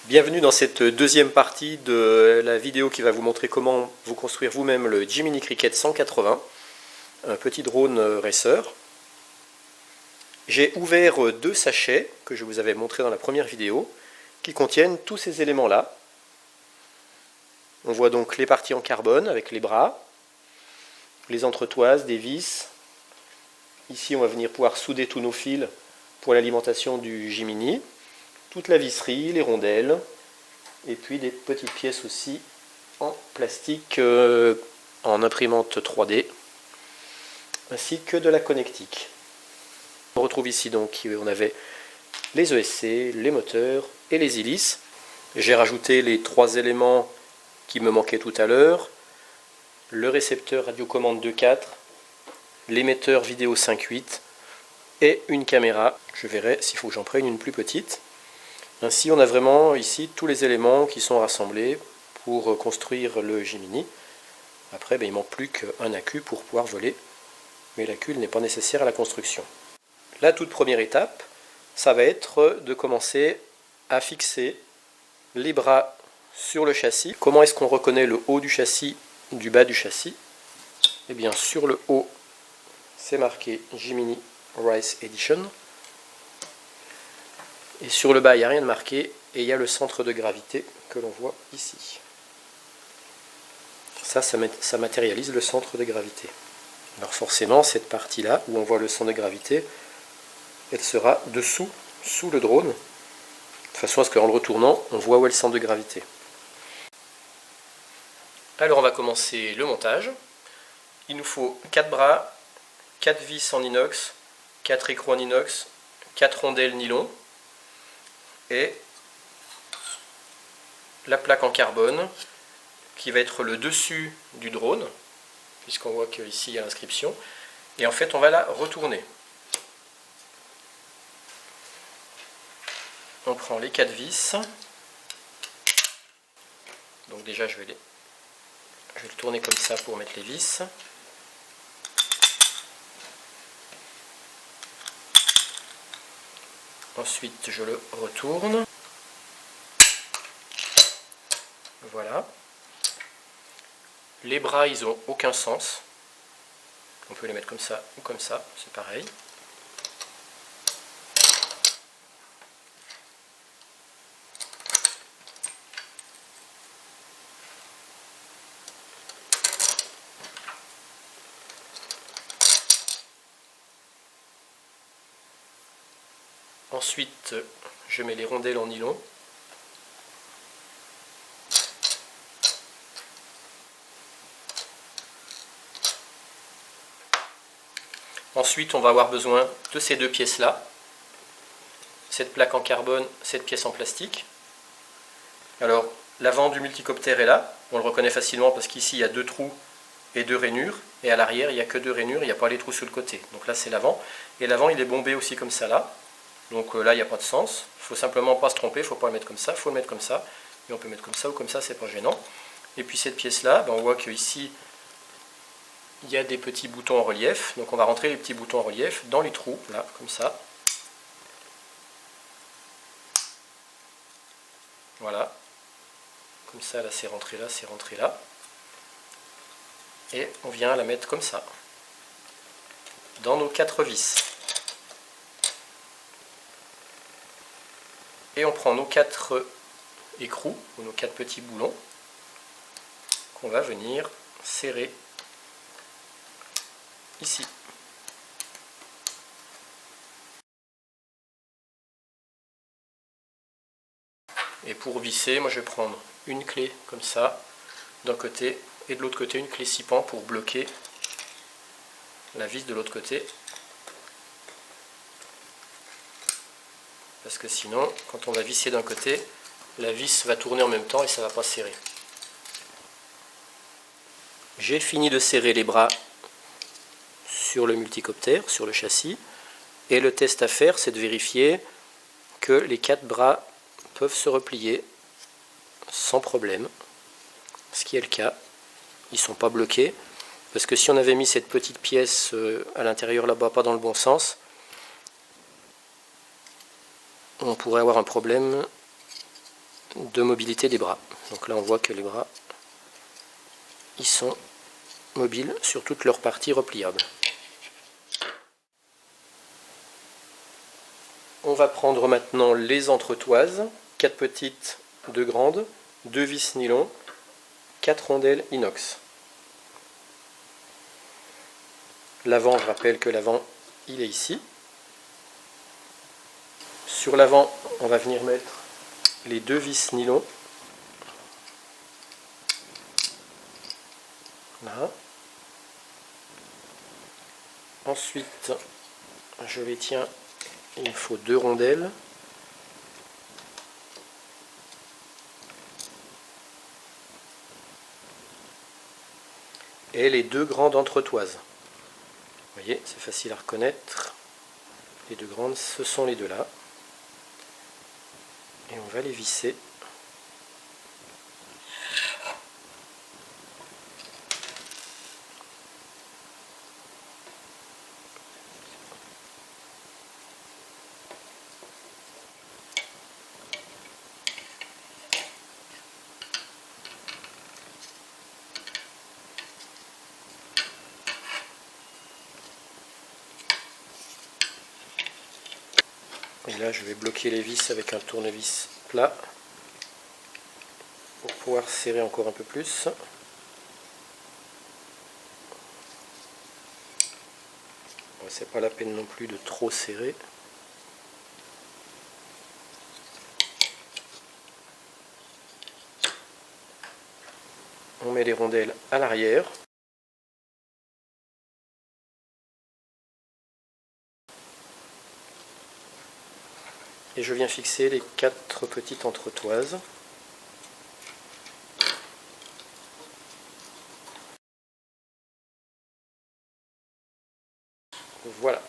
Bienvenue dans cette deuxième partie de la vidéo qui va vous montrer comment vous construire vous-même le Jiminy Cricket 180, un petit drone racer. J'ai ouvert deux sachets que je vous avais montré dans la première vidéo qui contiennent tous ces éléments-là. On voit donc les parties en carbone avec les bras, les entretoises, des vis. Ici on va venir pouvoir souder tous nos fils pour l'alimentation du Jiminy. Toute la visserie, les rondelles, et puis des petites pièces aussi en plastique en imprimante 3D, ainsi que de la connectique. On retrouve ici donc, on avait les ESC, les moteurs et les hélices. J'ai rajouté les trois éléments qui me manquaient tout à l'heure, le récepteur radiocommande 2.4, l'émetteur vidéo 5.8 et une caméra. Je verrai s'il faut que j'en prenne une plus petite. Ainsi, on a vraiment ici tous les éléments qui sont rassemblés pour construire le Jiminy. Après, il ne manque plus qu'un accu pour pouvoir voler, mais l'accu n'est pas nécessaire à la construction. La toute première étape, ça va être de commencer à fixer les bras sur le châssis. Comment est-ce qu'on reconnaît le haut du châssis du bas du châssis? Eh bien, sur le haut, c'est marqué Jiminy Race Edition. Et sur le bas, il n'y a rien de marqué, et il y a le centre de gravité que l'on voit ici. Ça matérialise le centre de gravité. Alors forcément, cette partie-là, où on voit le centre de gravité, elle sera dessous, sous le drone, de façon à ce qu'en le retournant, on voit où est le centre de gravité. Alors on va commencer le montage. Il nous faut 4 bras, 4 vis en inox, 4 écrous en inox, 4 rondelles nylon, et la plaque en carbone qui va être le dessus du drone, puisqu'on voit qu'ici il y a l'inscription, et en fait on va la retourner. On prend les 4 vis, donc déjà je vais le tourner comme ça pour mettre les vis. Ensuite je le retourne. Voilà. Les bras, ils n'ont aucun sens. On peut les mettre comme ça ou comme ça, c'est pareil. Ensuite, je mets les rondelles en nylon. Ensuite, on va avoir besoin de ces deux pièces-là. Cette plaque en carbone, cette pièce en plastique. Alors, l'avant du multicoptère est là. On le reconnaît facilement parce qu'ici, il y a 2 trous et 2 rainures. Et à l'arrière, il n'y a que 2 rainures, il n'y a pas les trous sur le côté. Donc là, c'est l'avant. Et l'avant, il est bombé aussi comme ça là. Donc là, il n'y a pas de sens. Il ne faut simplement pas se tromper, il ne faut pas le mettre comme ça, il faut le mettre comme ça. Et on peut mettre comme ça ou comme ça, c'est pas gênant. Et puis cette pièce-là, on voit qu'ici, il y a des petits boutons en relief. Donc on va rentrer les petits boutons en relief dans les trous, là, comme ça. Voilà. Comme ça, là, c'est rentré là, c'est rentré là. Et on vient la mettre comme ça, dans nos 4 vis. Et on prend nos 4 écrous, ou nos 4 petits boulons, qu'on va venir serrer ici. Et pour visser, moi je vais prendre une clé comme ça, d'un côté, et de l'autre côté une clé 6 pans pour bloquer la vis de l'autre côté. Parce que sinon, quand on va visser d'un côté, la vis va tourner en même temps et ça ne va pas serrer. J'ai fini de serrer les bras sur le multicoptère, sur le châssis. Et le test à faire, c'est de vérifier que les 4 bras peuvent se replier sans problème. Ce qui est le cas. Ils ne sont pas bloqués. Parce que si on avait mis cette petite pièce à l'intérieur là-bas, pas dans le bon sens, on pourrait avoir un problème de mobilité des bras. Donc là on voit que les bras ils sont mobiles sur toute leur partie repliable. On va prendre maintenant les entretoises, 4 petites, 2 grandes, 2 vis nylon, 4 rondelles inox. L'avant, je rappelle que l'avant il est ici. Sur l'avant, on va venir mettre les 2 vis nylon. Là. Ensuite, je les tiens, il me faut 2 rondelles. Et les 2 grandes entretoises. Vous voyez, c'est facile à reconnaître. Les 2 grandes, ce sont les 2 là. Et on va les visser. Et là, je vais bloquer les vis avec un tournevis plat pour pouvoir serrer encore un peu plus. C'est pas la peine non plus de trop serrer. On met les rondelles à l'arrière. Et je viens fixer les 4 petites entretoises. Voilà.